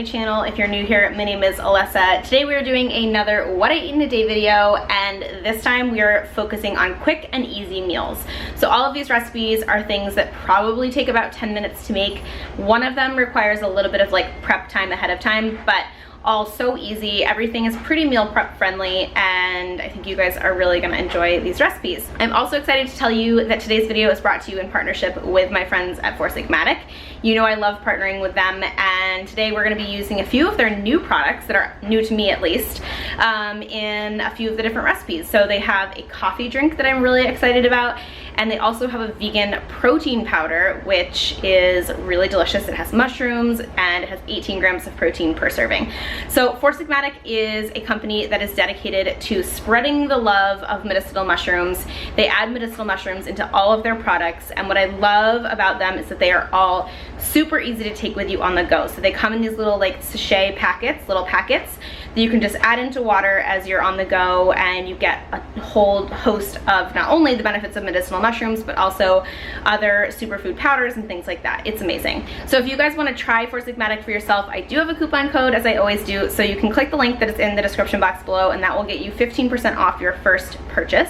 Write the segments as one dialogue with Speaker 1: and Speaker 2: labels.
Speaker 1: my channel. If you're new here, my name is Alessa. Today we are doing another What I Eat in a Day video, and this time we are focusing on quick and easy meals. So all of these recipes are things that probably take about 10 minutes to make. One of them requires a little bit of like prep time ahead of time, but all so easy. Everything is pretty meal prep friendly, and I think you guys are really gonna enjoy these recipes. I'm also excited to tell you that today's video is brought to you in partnership with my friends at Four Sigmatic. You know I love partnering with them, and today we're gonna be using a few of their new products that are new to me at least, in a few of the different recipes. So they have a coffee drink that I'm really excited about, and they also have a vegan protein powder, which is really delicious. It has mushrooms and it has 18 grams of protein per serving. So Four Sigmatic is a company that is dedicated to spreading the love of medicinal mushrooms. They add medicinal mushrooms into all of their products, and what I love about them is that they are all super easy to take with you on the go. So they come in these little like sachet packets, little packets that you can just add into water as you're on the go, and you get a whole host of not only the benefits of medicinal mushrooms, but also other superfood powders and things like that. It's amazing. So if you guys want to try Four Sigmatic for yourself, I do have a coupon code, as I always do, so you can click the link that is in the description box below, and that will get you 15% off your first purchase.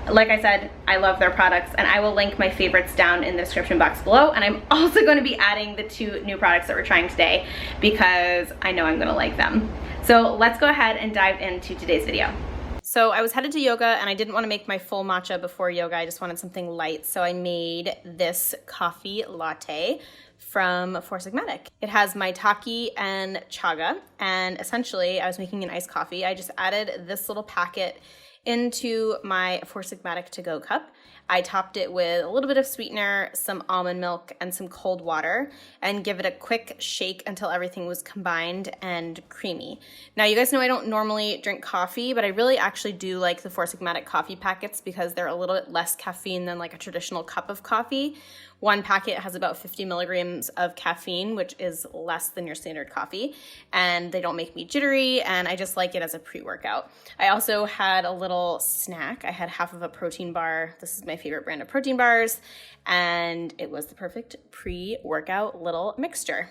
Speaker 1: Like I said, I love their products, and I will link my favorites down in the description box below, and I'm also going to be adding the 2 new products that we're trying today because I know I'm going to like them. So let's go ahead and dive into today's video. So I was headed to yoga, and I didn't want to make my full matcha before yoga. I just wanted something light, so I made this coffee latte from Four Sigmatic. It has maitake and chaga, and essentially I was making an iced coffee. I just added this little packet into my Four Sigmatic to-go cup. I topped it with a little bit of sweetener, some almond milk, and some cold water, and give it a quick shake until everything was combined and creamy. Now, you guys know I don't normally drink coffee, but I really actually do like the Four Sigmatic coffee packets because they're a little bit less caffeine than like a traditional cup of coffee. One packet has about 50 milligrams of caffeine, which is less than your standard coffee, and they don't make me jittery, and I just like it as a pre-workout. I also had a little snack. I had half of a protein bar. This is my favorite brand of protein bars, and it was the perfect pre-workout little mixture.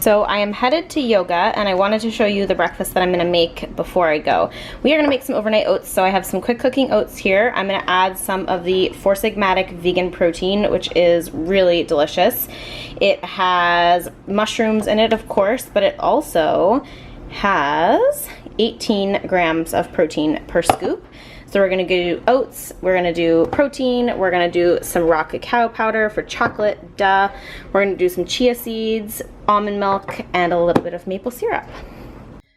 Speaker 1: So I am headed to yoga, and I wanted to show you the breakfast that I'm gonna make before I go. We are gonna make some overnight oats, so I have some quick cooking oats here. I'm gonna add some of the Four Sigmatic vegan protein, which is really delicious. It has mushrooms in it, of course, but it also has 18 grams of protein per scoop. So we're gonna do oats, we're gonna do protein, we're gonna do some raw cacao powder for chocolate, duh. We're gonna do some chia seeds, almond milk, and a little bit of maple syrup.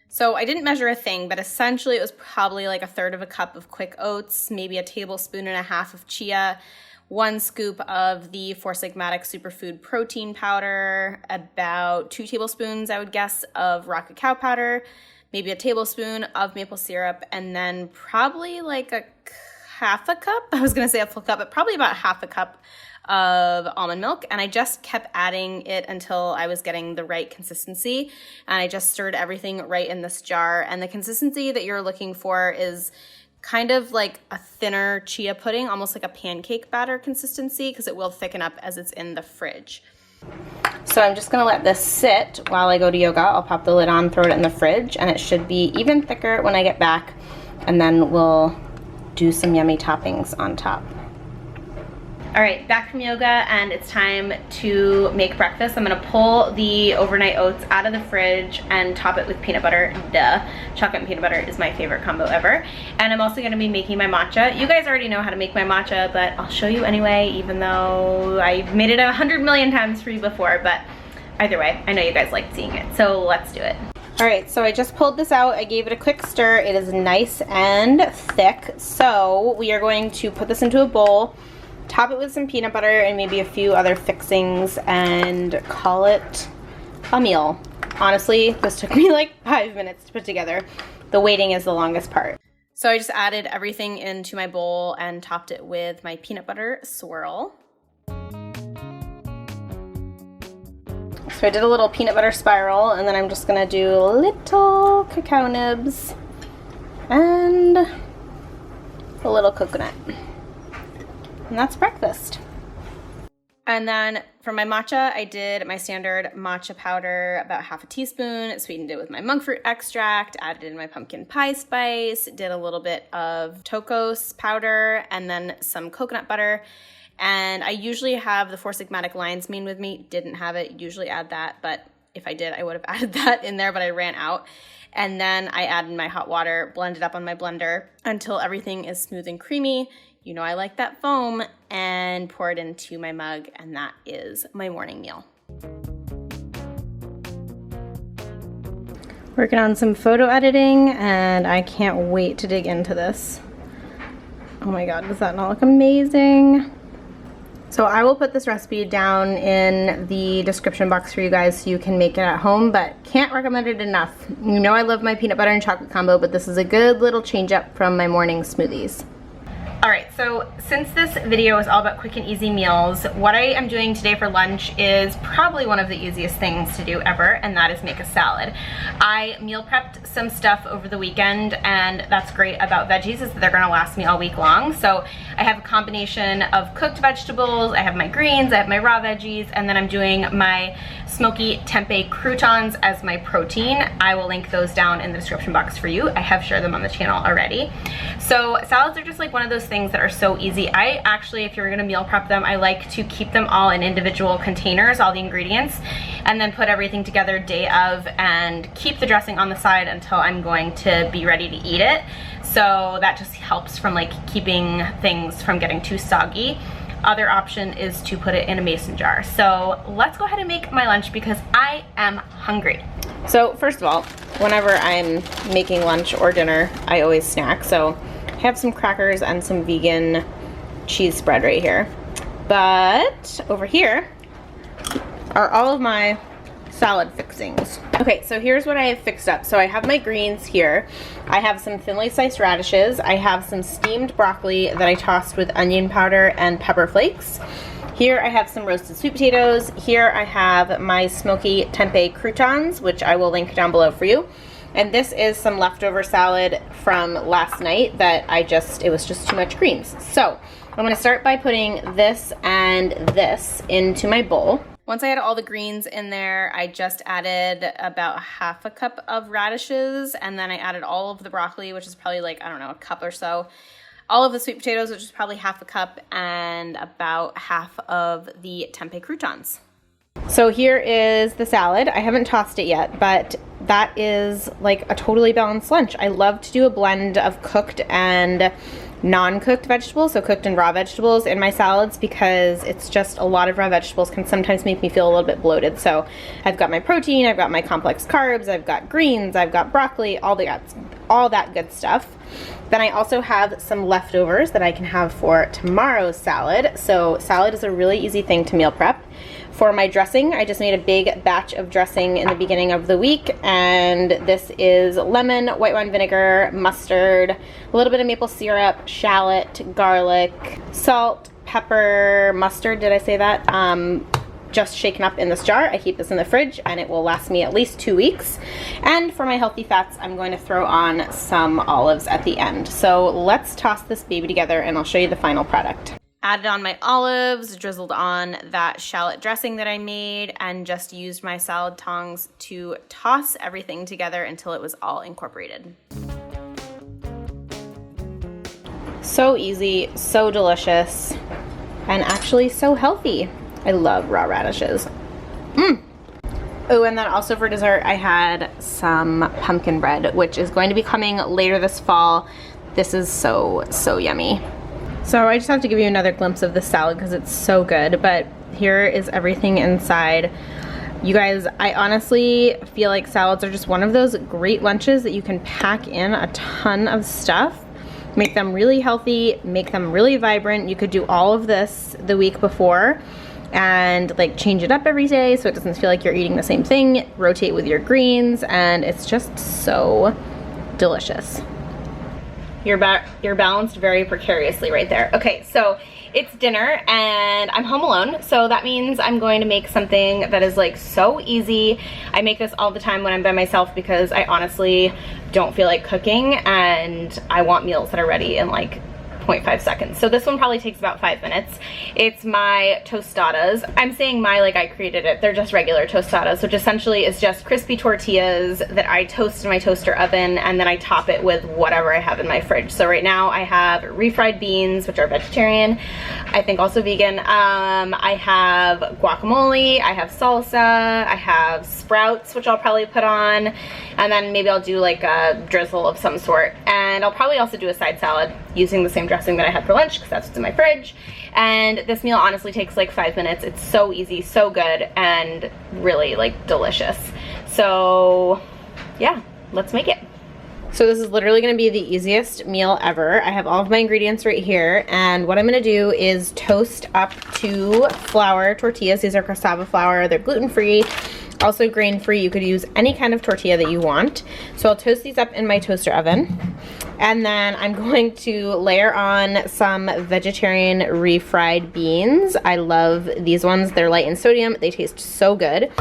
Speaker 1: So I didn't measure a thing, but essentially it was probably like 1/3 of a cup of quick oats, maybe 1.5 tablespoons of chia, 1 scoop of the Four Sigmatic superfood protein powder, about 2 tablespoons, I would guess, of raw cacao powder, maybe 1 tablespoon of maple syrup, and then probably like half a cup. I was gonna say a full cup, but probably about half a cup of almond milk. And I just kept adding it until I was getting the right consistency. And I just stirred everything right in this jar. And the consistency that you're looking for is kind of like a thinner chia pudding, almost like a pancake batter consistency, because it will thicken up as it's in the fridge. So I'm just gonna let this sit while I go to yoga. I'll pop the lid on, throw it in the fridge, and it should be even thicker when I get back, and then we'll do some yummy toppings on top. All right, back from yoga, and it's time to make breakfast. I'm gonna pull the overnight oats out of the fridge and top it with peanut butter. Duh. Chocolate and peanut butter is my favorite combo ever. And I'm also gonna be making my matcha. You guys already know how to make my matcha, but I'll show you anyway, even though I've made it 100 million times for you before, but either way, I know you guys like seeing it, so let's do it. All right, so I just pulled this out. I gave it a quick stir. It is nice and thick, so we are going to put this into a bowl, top it with some peanut butter and maybe a few other fixings, and call it a meal. Honestly, this took me like 5 minutes to put together. The waiting is the longest part. So I just added everything into my bowl and topped it with my peanut butter swirl. So I did a little peanut butter spiral, and then I'm just gonna do little cacao nibs and a little coconut. And that's breakfast. And then For my matcha, I did my standard matcha powder, about half a teaspoon, sweetened it with my monk fruit extract, added in my pumpkin pie spice, did a little bit of tocos powder, and then some coconut butter. And I usually have the Four Sigmatic lion's mane with me. Didn't have it, usually add that, but if I did, I would have added that in there, but I ran out. And then I added my hot water, blended up on my blender until everything is smooth and creamy. You know I like that foam, and pour it into my mug, and that is my morning meal. Working on some photo editing, and I can't wait to dig into this. Oh my God, does that not look amazing? So I will put this recipe down in the description box for you guys so you can make it at home, but can't recommend it enough. You know I love my peanut butter and chocolate combo, but this is a good little change up from my morning smoothies. All right, so since this video is all about quick and easy meals, what I am doing today for lunch is probably one of the easiest things to do ever, and that is make a salad. I meal prepped some stuff over the weekend, and that's great about veggies is that they're gonna last me all week long. So I have a combination of cooked vegetables, I have my greens, I have my raw veggies, and then I'm doing my smoky tempeh croutons as my protein. I will link those down in the description box for you. I have shared them on the channel already. So salads are just like one of those things that are so easy. I actually, if you're gonna meal prep them, I like to keep them all in individual containers, all the ingredients, and then put everything together day of and keep the dressing on the side until I'm going to be ready to eat it. So that just helps from like keeping things from getting too soggy. Other option is to put it in a mason jar. So let's go ahead and make my lunch because I am hungry. So first of all, whenever I'm making lunch or dinner, I always snack. So I have some crackers and some vegan cheese spread right here. But over here are all of my salad fixings. Okay, so here's what I have fixed up. So I have my greens here. I have some thinly sliced radishes. I have some steamed broccoli that I tossed with onion powder and pepper flakes. Here I have some roasted sweet potatoes. Here I have my smoky tempeh croutons, which I will link down below for you. And this is some leftover salad from last night that it was just too much greens. So I'm gonna start by putting this and this into my bowl. Once I had all the greens in there, I just added about half a cup of radishes, and then I added all of the broccoli, which is probably like, I don't know, a cup or so. All of the sweet potatoes, which is probably half a cup, and about half of the tempeh croutons. So here is the salad. I haven't tossed it yet, but that is like a totally balanced lunch. I love to do a blend of cooked and non-cooked vegetables, so cooked and raw vegetables in my salads, because it's just a lot of raw vegetables can sometimes make me feel a little bit bloated. So I've got my protein, I've got my complex carbs, I've got greens, I've got broccoli, all that good stuff. Then I also have some leftovers that I can have for tomorrow's salad. So salad is a really easy thing to meal prep. For my dressing, I just made a big batch of dressing in the beginning of the week, and this is lemon, white wine vinegar, mustard, a little bit of maple syrup, shallot, garlic, salt, pepper, mustard, did I say that? Just shaken up in this jar. I keep this in the fridge and it will last me at least 2 weeks. And for my healthy fats, I'm going to throw on some olives at the end. So let's toss this baby together and I'll show you the final product. Added on my olives, drizzled on that shallot dressing that I made, and just used my salad tongs to toss everything together until it was all incorporated. So easy, so delicious, and actually so healthy. I love raw radishes. Oh, and then also for dessert, I had some pumpkin bread, which is going to be coming later this fall. This is so, so yummy. So I just have to give you another glimpse of the salad because it's so good, but here is everything inside. You guys, I honestly feel like salads are just one of those great lunches that you can pack in a ton of stuff, make them really healthy, make them really vibrant. You could do all of this the week before and like change it up every day so it doesn't feel like you're eating the same thing, rotate with your greens, and it's just so delicious. You're balanced very precariously right there. Okay, so it's dinner and I'm home alone, so that means I'm going to make something that is like so easy. I make this all the time when I'm by myself because I honestly don't feel like cooking and I want meals that are ready in like 0.5 seconds. So this one probably takes about 5 minutes. It's my Tostadas. I'm saying my like I created it. They're just regular Tostadas, which essentially is just crispy tortillas that I toast in my toaster oven, and then I top it with whatever I have in my fridge. So right now I have refried beans, which are vegetarian, I think also vegan. I have guacamole, I have salsa, I have sprouts, which I'll probably put on, and then maybe I'll do like a drizzle of some sort. And I'll probably also do a side salad using the same dressing that I had for lunch, because that's what's in my fridge. And this meal honestly takes like 5 minutes. It's so easy, so good, and really like delicious. So yeah, let's make it. So this is literally gonna be the easiest meal ever. I have all of my ingredients right here, and what I'm gonna do is toast up 2 flour tortillas. These are cassava flour, they're gluten-free, also grain-free. You could use any kind of tortilla that you want. So I'll toast these up in my toaster oven, and then I'm going to layer on some vegetarian refried beans. I love these ones. They're light in sodium, they taste so good.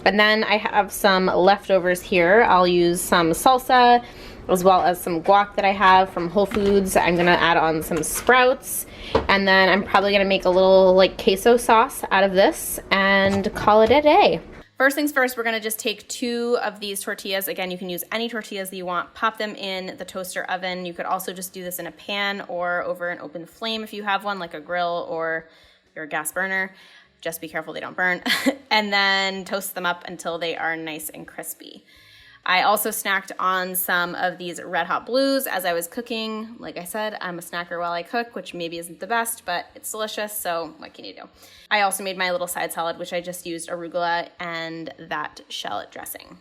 Speaker 1: And then I have some leftovers here. I'll use some salsa, as well as some guac that I have from Whole Foods. I'm gonna add on some sprouts, and then I'm probably gonna make a little like queso sauce out of this and call it a day. First things first, we're gonna just take 2 of these tortillas. Again, you can use any tortillas that you want. Pop them in the toaster oven. You could also just do this in a pan or over an open flame if you have one, like a grill or your gas burner. Just be careful they don't burn. And then toast them up until they are nice and crispy. I also snacked on some of these Red Hot Blues as I was cooking. Like I said, I'm a snacker while I cook, which maybe isn't the best, but it's delicious, so what can you do? I also made my little side salad, which I just used arugula and that shallot dressing.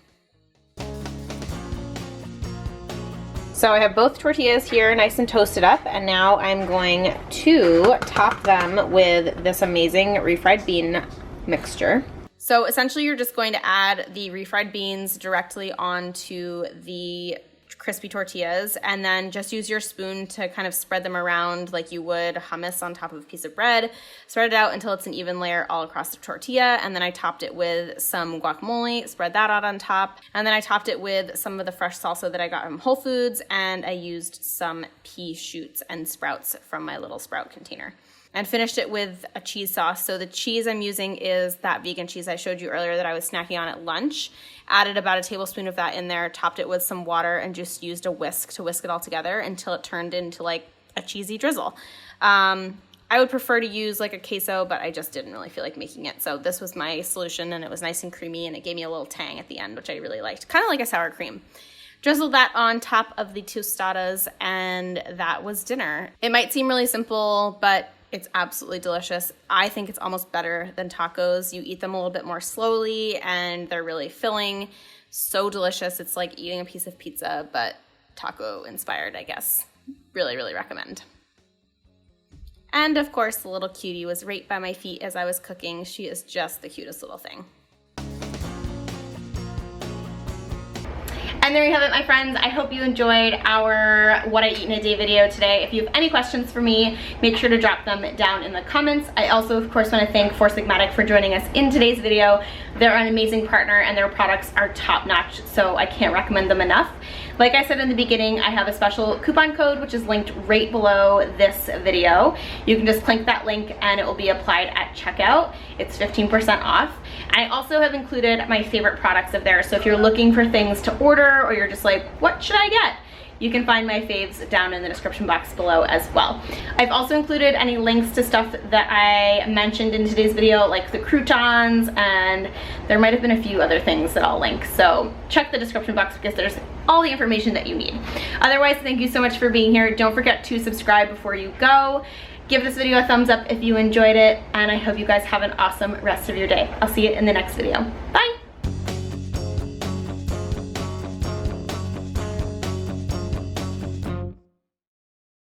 Speaker 1: So I have both tortillas here nice and toasted up, and now I'm going to top them with this amazing refried bean mixture. So essentially you're just going to add the refried beans directly onto the crispy tortillas, and then just use your spoon to kind of spread them around like you would hummus on top of a piece of bread. Spread it out until it's an even layer all across the tortilla, and then I topped it with some guacamole, spread that out on top, and then I topped it with some of the fresh salsa that I got from Whole Foods, and I used some pea shoots and sprouts from my little sprout container. And finished it with a cheese sauce. So the cheese I'm using is that vegan cheese I showed you earlier that I was snacking on at lunch. Added about a tablespoon of that in there, topped it with some water, and just used a whisk to whisk it all together until it turned into like a cheesy drizzle. I would prefer to use like a queso, but I just didn't really feel like making it. So this was my solution, and it was nice and creamy, and it gave me a little tang at the end, which I really liked. Kind of like a sour cream. Drizzled that on top of the tostadas, and that was dinner. It might seem really simple, but it's absolutely delicious. I think it's almost better than tacos. You eat them a little bit more slowly, and they're really filling. So delicious. It's like eating a piece of pizza, but taco inspired, I guess. Really, really recommend. And of course, the little cutie was right by my feet as I was cooking. She is just the cutest little thing. And there you have it, my friends. I hope you enjoyed our What I Eat in a Day video today. If you have any questions for me, make sure to drop them down in the comments. I also, of course, want to thank Four Sigmatic for joining us in today's video. They're an amazing partner, and their products are top-notch, so I can't recommend them enough. Like I said in the beginning, I have a special coupon code, which is linked right below this video. You can just click that link, and it will be applied at checkout. It's 15% off. I also have included my favorite products of theirs, so if you're looking for things to order, or you're just like, what should I get? You can find my faves down in the description box below as well. I've also included any links to stuff that I mentioned in today's video, like the croutons, and there might have been a few other things that I'll link. So check the description box because there's all the information that you need. Otherwise, thank you so much for being here. Don't forget to subscribe before you go. Give this video a thumbs up if you enjoyed it, and I hope you guys have an awesome rest of your day. I'll see you in the next video. Bye.